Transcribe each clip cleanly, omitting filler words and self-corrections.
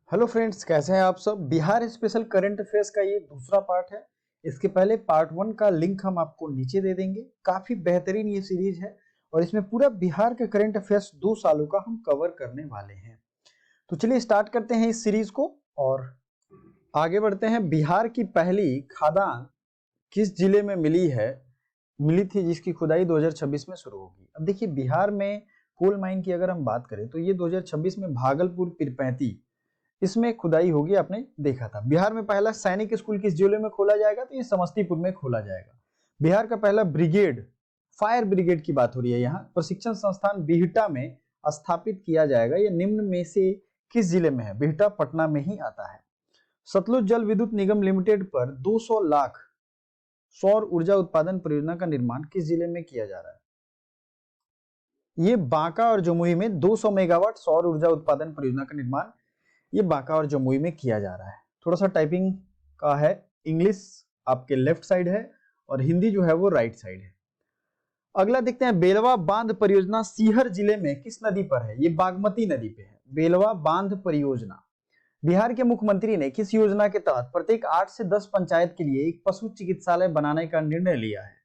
Hello friends, कैसे हैं आप सब। बिहार स्पेशल करंट अफेयर्स का ये दूसरा पार्ट है। इसके पहले पार्ट 1 का लिंक हम आपको नीचे दे देंगे। काफी बेहतरीन ये सीरीज है और इसमें पूरा बिहार के करंट अफेयर्स 2 सालों का हम कवर करने वाले हैं। तो चलिए स्टार्ट करते हैं इस सीरीज को और आगे बढ़ते हैं। बिहार की पहली खादान किस जिले में मिली थी, जिसकी खुदाई 2026 में शुरू होगी। अब देखिए, बिहार में कोल माइन की अगर हम बात करें तो ये 2026 में भागलपुर पीरपैंती इसमें खुदाई होगी। आपने देखा था। बिहार में पहला सैनिक स्कूल किस जिले में खोला जाएगा, तो ये समस्तीपुर में खोला जाएगा। बिहार का पहला ब्रिगेड, फायर ब्रिगेड की बात हो रही है यहाँ, प्रशिक्षण संस्थान बिहटा में स्थापित किया जाएगा। ये निम्न में से किस जिले में है। बिहटा पटना में ही आता है। सतलुज जल विद्युत निगम लिमिटेड पर 200 लाख सौर ऊर्जा उत्पादन परियोजना का निर्माण किस जिले में किया जा रहा है। ये बांका और जमुई में 200 मेगावाट सौर ऊर्जा उत्पादन परियोजना का निर्माण ये बांका और जमुई में किया जा रहा है। थोड़ा सा टाइपिंग का है, इंग्लिश आपके लेफ्ट साइड है और हिंदी जो है वो राइट साइड है। अगला देखते हैं, बेलवा बांध परियोजना सीहर जिले में किस नदी पर है। ये बागमती नदी पे है। बेलवा बांध परियोजना बिहार के मुख्यमंत्री ने किस योजना के तहत प्रत्येक 8 से 10 पंचायत के लिए एक पशु चिकित्सालय बनाने का निर्णय लिया है।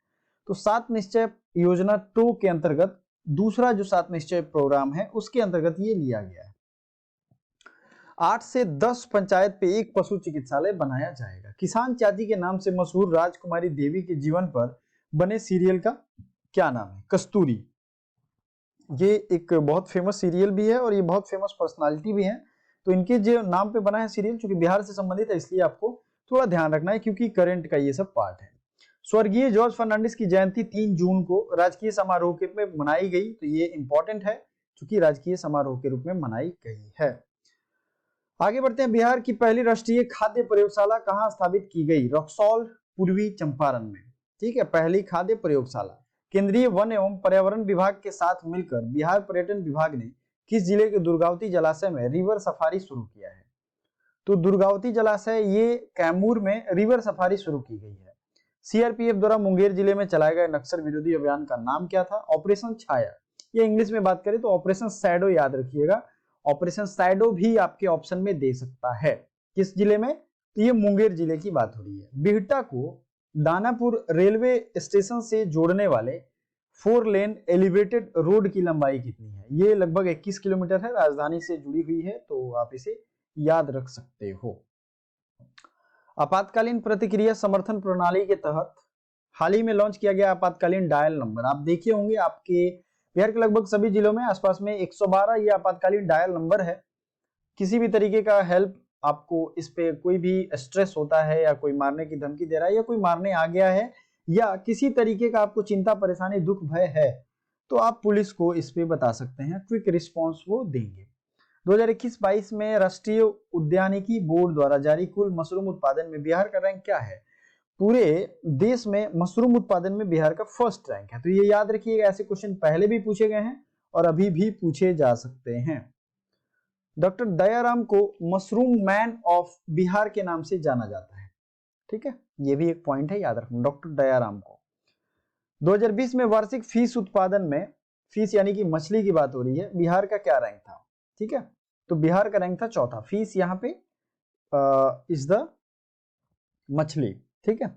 तो 7 निश्चय योजना 2 के अंतर्गत दूसरा जो 7 निश्चय प्रोग्राम है उसके अंतर्गत ये लिया गया है। 8 से 10 पंचायत पे एक पशु चिकित्सालय बनाया जाएगा। किसान चाची के नाम से मशहूर राजकुमारी देवी के जीवन पर बने सीरियल का क्या नाम है। कस्तूरी। ये एक बहुत फेमस सीरियल भी है और ये बहुत फेमस पर्सनालिटी भी है। तो इनके जो नाम पे बना है सीरियल, चूंकि बिहार से संबंधित है इसलिए आपको थोड़ा ध्यान रखना है, क्योंकि करंट का ये सब पार्ट है। स्वर्गीय जॉर्ज फर्नांडिस की जयंती 3 जून को राजकीय समारोह के रूप में मनाई गई। तो ये इंपॉर्टेंट है क्योंकि राजकीय समारोह के रूप में मनाई गई है। आगे बढ़ते हैं। बिहार की पहली राष्ट्रीय खाद्य प्रयोगशाला कहां स्थापित की गई। रक्सौल, पूर्वी चंपारण में। ठीक है, पहली खाद्य प्रयोगशाला। केंद्रीय वन एवं पर्यावरण विभाग के साथ मिलकर बिहार पर्यटन विभाग ने किस जिले के दुर्गावती जलाशय में रिवर सफारी शुरू किया है। तो दुर्गावती जलाशय ये कैमूर में रिवर सफारी शुरू की गई है। सीआरपीएफ द्वारा मुंगेर जिले में चलाए गए नक्सल विरोधी अभियान का नाम क्या था। ऑपरेशन छाया। ये इंग्लिश में बात करें तो ऑपरेशन शैडो याद रखिएगा। ऑपरेशन शैडो भी आपके ऑप्शन में दे सकता है। किस जिले में, तो ये मुंगेर जिले की बात हो रही है। बिहटा को दानापुर रेलवे स्टेशन से जोड़ने वाले 4 लेन एलिवेटेड रोड की लंबाई कितनी है। ये लगभग 21 किलोमीटर है। राजधानी से जुड़ी हुई है तो आप इसे याद रख सकते हो। आपातकालीन प्रतिक्रिया समर्थन प्रणाली के तहत हाल ही में लॉन्च किया गया आपातकालीन डायल नंबर। आप देखे होंगे आपके बिहार के लगभग सभी जिलों में आसपास में 112 ये आपातकालीन डायल नंबर है। किसी भी तरीके का हेल्प आपको, इस पे कोई भी स्ट्रेस होता है या कोई मारने की धमकी दे रहा है या कोई मारने आ गया है या किसी तरीके का आपको चिंता परेशानी दुख भय है, तो आप पुलिस को इस पे बता सकते हैं। क्विक रिस्पॉन्स वो देंगे। 2021-22 में राष्ट्रीय उद्यानिकी बोर्ड द्वारा जारी कुल मशरूम उत्पादन में बिहार का रैंक क्या है। पूरे देश में मशरूम उत्पादन में बिहार का फर्स्ट रैंक है। तो ये याद रखिएगा, ऐसे क्वेश्चन पहले भी पूछे गए हैं और अभी भी पूछे जा सकते हैं। डॉक्टर दयाराम को मशरूम मैन ऑफ बिहार के नाम से जाना जाता है। ठीक है, ये भी एक पॉइंट है, याद रखना डॉक्टर दयाराम को। 2020 में वार्षिक फीस उत्पादन में, फीस यानी कि मछली की बात हो रही है, बिहार का क्या रैंक था। ठीक है, तो बिहार का रैंक था चौथा। फीस यहाँ पे इज द मछली। ठीक है।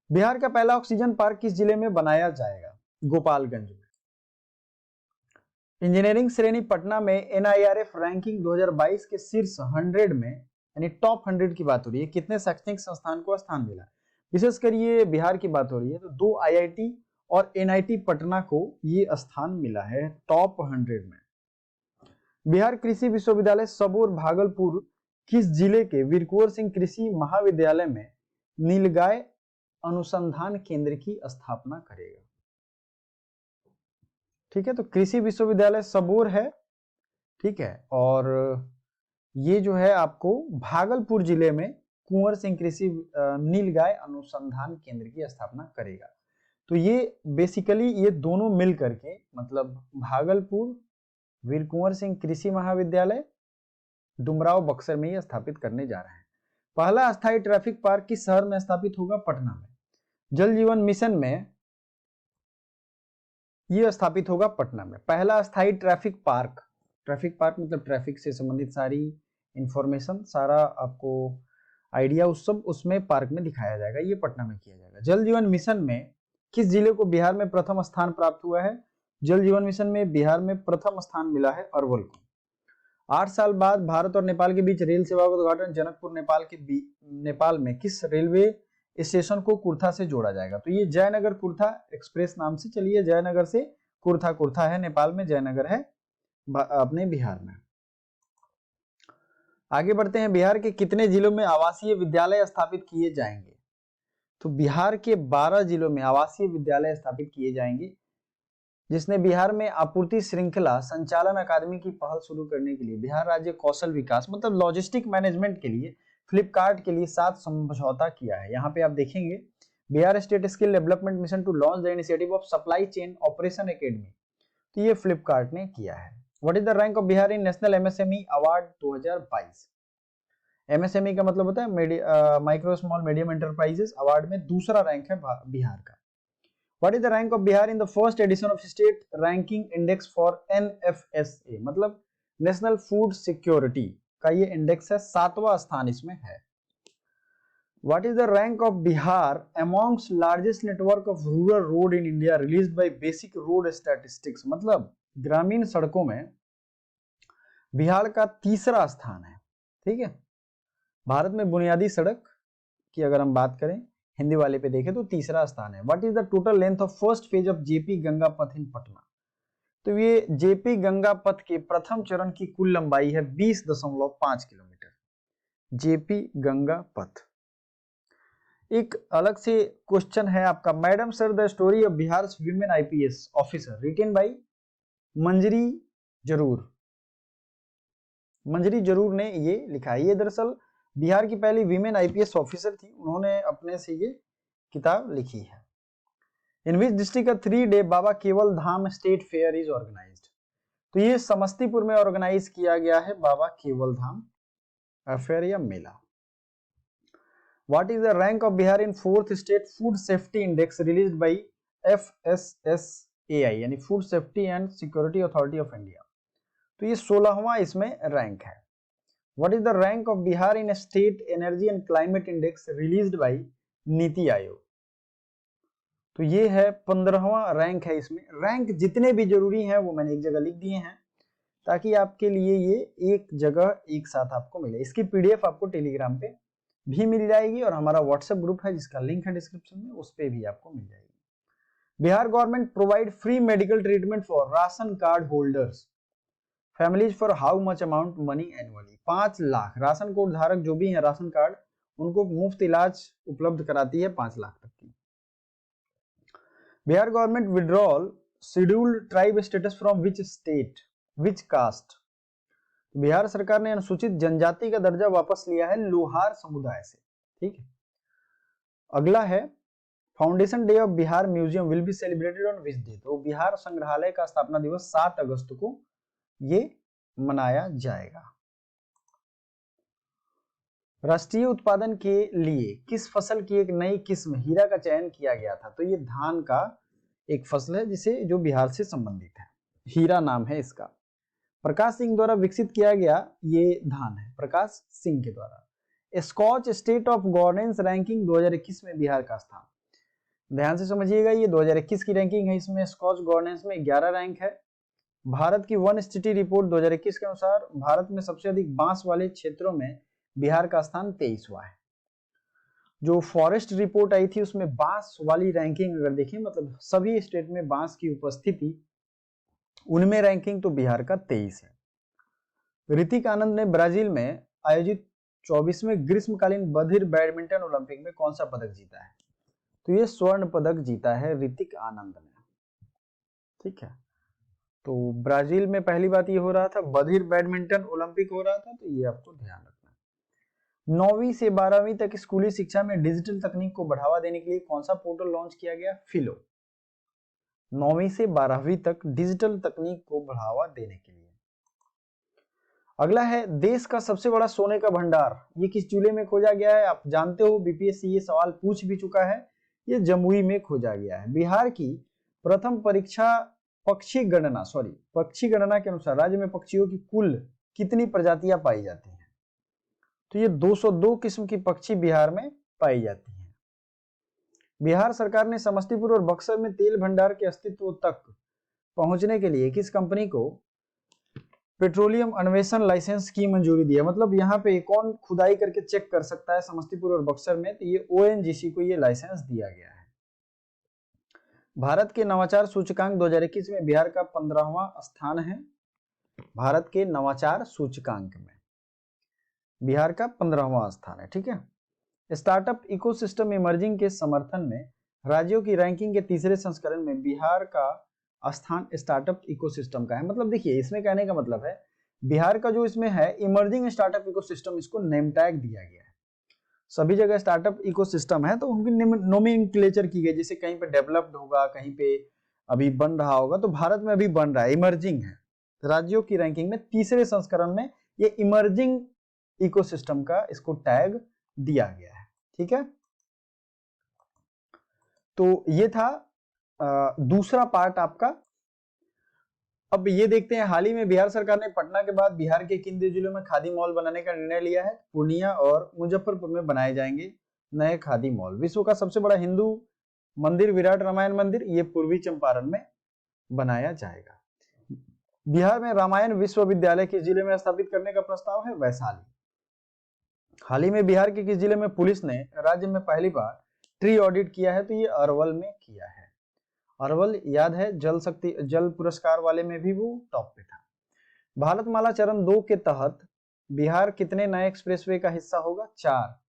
बिहार का पहला ऑक्सीजन पार्क किस जिले में बनाया जाएगा। गोपालगंज में। इंजीनियरिंग श्रेणी पटना में एनआईआरएफ रैंकिंग 2022 के शीर्ष 100 में, यानी टॉप 100 की बात हो रही है, कितने शैक्षणिक संस्थान को स्थान मिला। विशेषकर ये बिहार की बात हो रही है तो 2 आईआईटी और एनआईटी पटना को ये स्थान मिला है टॉप 100 में। बिहार कृषि विश्वविद्यालय सबौर भागलपुर किस जिले के वीर कुंवर सिंह कृषि महाविद्यालय में नीलगाय अनुसंधान केंद्र की स्थापना करेगा। ठीक है, तो कृषि विश्वविद्यालय सबौर है। ठीक है, और ये जो है आपको भागलपुर जिले में कुंवर सिंह कृषि नीलगाय अनुसंधान केंद्र की स्थापना करेगा। तो ये बेसिकली ये दोनों मिल करके, मतलब भागलपुर वीर कुंवर सिंह कृषि महाविद्यालय डुमराव बक्सर में ही स्थापित करने जा रहे हैं। पहला अस्थायी ट्रैफिक पार्क किस शहर में स्थापित होगा। पटना में। जल जीवन मिशन में यह स्थापित होगा पटना में। पहला अस्थायी ट्रैफिक पार्क मतलब ट्रैफिक से संबंधित सारी इंफॉर्मेशन, सारा आपको आइडिया उस सब उसमें पार्क में दिखाया जाएगा। ये पटना में किया जाएगा। जल जीवन मिशन में किस जिले को बिहार में प्रथम स्थान प्राप्त हुआ है? जल जीवन मिशन में बिहार में प्रथम स्थान मिला है अरवल को। 8 साल बाद भारत और नेपाल के बीच रेल सेवा का उद्घाटन जनकपुर नेपाल में किस रेलवे स्टेशन को कुर्था से जोड़ा जाएगा? तो ये जयनगर कुर्था एक्सप्रेस नाम से, चलिए जयनगर से कुर्था, कुर्था है नेपाल में, जयनगर है अपने बिहार में। आगे बढ़ते हैं। बिहार के कितने जिलों में आवासीय विद्यालय स्थापित किए जाएंगे? तो बिहार के 12 जिलों में आवासीय विद्यालय स्थापित किए जाएंगे, जिसने बिहार में आपूर्ति श्रृंखला संचालन अकादमी की पहल शुरू करने के लिए बिहार राज्य कौशल विकास मतलब लॉजिस्टिक मैनेजमेंट के लिए फ्लिपकार्ट के लिए साथ समझौता किया है। यहाँ पे आप देखेंगे Bihar state skill development mission to launch the initiative of supply chain operation academy, तो ये फ्लिपकार्ट ने किया है। What is the rank of Bihar in national MSME award 2022? MSME का मतलब होता है micro small medium enterprises, award में दूसरा रैंक है बिहार का। What is the rank of Bihar in the first edition of State Ranking Index for NFSA मतलब national food security का ये इंडेक्स है, 7वां स्थान इसमें है। What is the rank of Bihar amongst largest network of rural road in India released by Basic Road Statistics मतलब ग्रामीण सड़कों में बिहार का तीसरा स्थान है। ठीक है, भारत में बुनियादी सड़क की अगर हम बात करें हिंदी वाले पे देखें तो तीसरा स्थान है। What is the total length of first phase of JP Ganga पथ इन पटना? तो ये जेपी गंगा पथ के प्रथम चरण की कुल लंबाई है 20.5 किलोमीटर। जेपी गंगा पथ। एक अलग से क्वेश्चन है आपका, madam sir the story of Bihar women IPS officer written by Manjari Jaruhar. Manjari जरूर ने ये लिखा है। ये दरअसल बिहार की पहली वीमेन आईपीएस ऑफिसर थी, उन्होंने अपने से ये किताब लिखी है। इन विच डिस्ट्रिक्ट का 3 डे बाबा केवल धाम स्टेट फेयर इज ऑर्गेनाइज्ड? तो ये समस्तीपुर में ऑर्गेनाइज किया गया है बाबा केवल धाम फेयर या मेला। What is the rank of Bihar in 4th state food safety index released by FSSAI यानी food safety and security authority of India? तो ये 16वां इसमें रैंक है। What is the rank of Bihar in a state energy and climate index released by NITI Aayog? तो ये है 15वां rank है। इसमें रैंक जितने भी जरूरी हैं वो मैंने एक जगह लिख दिए हैं ताकि आपके लिए ये एक जगह एक साथ आपको मिले। इसकी पीडीएफ आपको टेलीग्राम पे भी मिल जाएगी और हमारा व्हाट्सएप ग्रुप है जिसका लिंक है डिस्क्रिप्शन में, उस पे भी आपको मिल जाएगी। Bihar government provide free medical treatment for ration card holders families for how much amount money annually? 5 lakh ration card धारक जो भी हैं राशन कार्ड, उनको मुफ्त इलाज उपलब्ध कराती है 5 लाख तक की। Bihar government withdrawal scheduled tribe status from which state which caste? Bihar सरकार ने अनुसूचित जनजाति का दर्जा वापस लिया है लोहार समुदाय से। ठीक है, अगला है foundation day of Bihar museum will be celebrated on which day? तो बिहार संग्रहालय का स्थापना दिवस 7 अगस्त को ये मनाया जाएगा। राष्ट्रीय उत्पादन के लिए किस फसल की एक नई किस्म हीरा का चयन किया गया था? तो ये धान का एक फसल है जिसे जो बिहार से संबंधित है, हीरा नाम है इसका। प्रकाश सिंह द्वारा विकसित किया गया ये धान है, प्रकाश सिंह के द्वारा। Skoch state of governance ranking 2021 में बिहार का स्थान। ध्यान से समझिएगा, ये 2021 की रैंकिंग है, इसमें स्कॉच गवर्नेंस में 11 रैंक है। भारत की वन सिटी रिपोर्ट 2021 के अनुसार भारत में सबसे अधिक बांस वाले क्षेत्रों में बिहार का स्थान 23वां है। जो फॉरेस्ट रिपोर्ट आई थी उसमें बांस वाली रैंकिंग अगर देखें मतलब सभी स्टेट में बांस की उपस्थिति, उनमें रैंकिंग तो बिहार का 23 है। ऋतिक आनंद ने ब्राजील में आयोजित 24वें ग्रीष्मकालीन बधिर बैडमिंटन ओलंपिक में कौन सा पदक जीता है? तो ये स्वर्ण पदक जीता है ऋतिक आनंद ने। ठीक है, तो ब्राजील में पहली बात ये हो रहा था, बधिर बैडमिंटन ओलंपिक हो रहा था, तो ये आपको ध्यान रखना है। 9वीं से 12वीं तक स्कूली शिक्षा में डिजिटल तकनीक को बढ़ावा देने के लिए कौन सा पोर्टल लॉन्च किया गया? फिलो। 9वीं से 12वीं तक डिजिटल तकनीक को बढ़ावा देने के लिए। अगला है देश का सबसे बड़ा सोने का भंडार ये किस जिले में खोजा गया है? आप जानते हो बीपीएससी ये सवाल पूछ भी चुका है, ये जमुई में खोजा गया है। बिहार की प्रथम परीक्षा पक्षी गणना के अनुसार राज्य में पक्षियों की कुल कितनी प्रजातियां पाई जाती हैं? तो ये 202 किस्म की पक्षी बिहार में पाई जाती हैं। बिहार सरकार ने समस्तीपुर और बक्सर में तेल भंडार के अस्तित्व तक पहुंचने के लिए किस कंपनी को पेट्रोलियम अन्वेषण लाइसेंस की मंजूरी दी है? मतलब यहाँ पे कौन खुदाई करके चेक कर सकता है समस्तीपुर और बक्सर में? तो ये ONGC को ये लाइसेंस दिया गया है। भारत के नवाचार सूचकांक 2021 में बिहार का 15वां स्थान है। भारत के नवाचार सूचकांक में बिहार का 15वां स्थान है। ठीक है। स्टार्टअप इकोसिस्टम इमर्जिंग के समर्थन में राज्यों की रैंकिंग के तीसरे संस्करण में बिहार का स्थान स्टार्टअप इकोसिस्टम का है। मतलब देखिए, इसमें कहने का मतलब है बिहार का जो इसमें है इमर्जिंग स्टार्टअप इकोसिस्टम, इसको नेम टैग दिया गया है। सभी जगह स्टार्टअप इकोसिस्टम है तो उनकी नोमेनक्लेचर की गई, जैसे कहीं पे डेवलप्ड होगा, कहीं पे अभी बन रहा होगा, तो भारत में अभी बन रहा है, इमर्जिंग है। राज्यों की रैंकिंग में तीसरे संस्करण में ये इमर्जिंग इकोसिस्टम का इसको टैग दिया गया है। ठीक है, तो ये था दूसरा पार्ट आपका। अब ये देखते हैं, हाल ही में बिहार सरकार ने पटना के बाद बिहार के किन दो जिलों में खादी मॉल बनाने का निर्णय लिया है? पूर्णिया और मुजफ्फरपुर में बनाए जाएंगे नए खादी मॉल। विश्व का सबसे बड़ा हिंदू मंदिर विराट रामायण मंदिर ये पूर्वी चंपारण में बनाया जाएगा। बिहार में रामायण विश्वविद्यालय किस जिले में स्थापित करने का प्रस्ताव है? वैशाली। हाल ही में बिहार के किस जिले में पुलिस ने राज्य में पहली बार ट्री ऑडिट किया है? तो ये अरवल में किया है। अरवल याद है जल पुरस्कार वाले में भी वो टॉप पे था। भारतमाला चरण 2 के तहत बिहार कितने नए एक्सप्रेसवे का हिस्सा होगा? 4।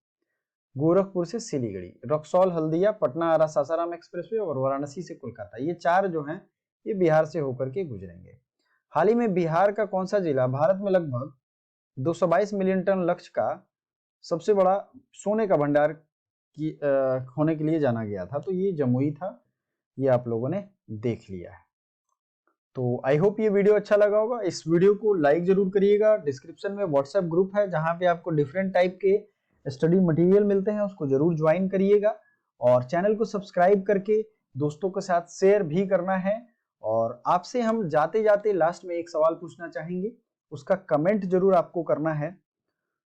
गोरखपुर से सिलीगुड़ी, रक्सौल हल्दिया, पटना आरा सासाराम एक्सप्रेसवे और वाराणसी से कोलकाता, ये 4 जो हैं ये बिहार से होकर के गुजरेंगे। हाल ही में बिहार का कौन सा जिला भारत में लगभग 222 मिलियन टन लक्ष्य का सबसे बड़ा सोने का भंडार की होने के लिए जाना गया था? तो ये जमुई था। ये आप लोगों ने देख लिया है। तो आई होप ये वीडियो अच्छा लगा होगा। इस वीडियो को लाइक जरूर करिएगा। डिस्क्रिप्शन में व्हाट्सएप ग्रुप है जहां पे आपको डिफरेंट टाइप के स्टडी मटेरियल मिलते हैं, उसको जरूर ज्वाइन करिएगा और चैनल को सब्सक्राइब करके दोस्तों के साथ शेयर भी करना है। और आपसे हम जाते जाते लास्ट में एक सवाल पूछना चाहेंगे, उसका कमेंट जरूर आपको करना है।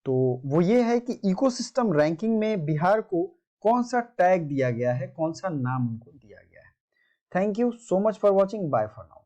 तो वो ये है कि इकोसिस्टम रैंकिंग में बिहार को कौन सा टैग दिया गया है, कौन सा नाम उनको दिया गया है। Thank you so much for watching. Bye for now.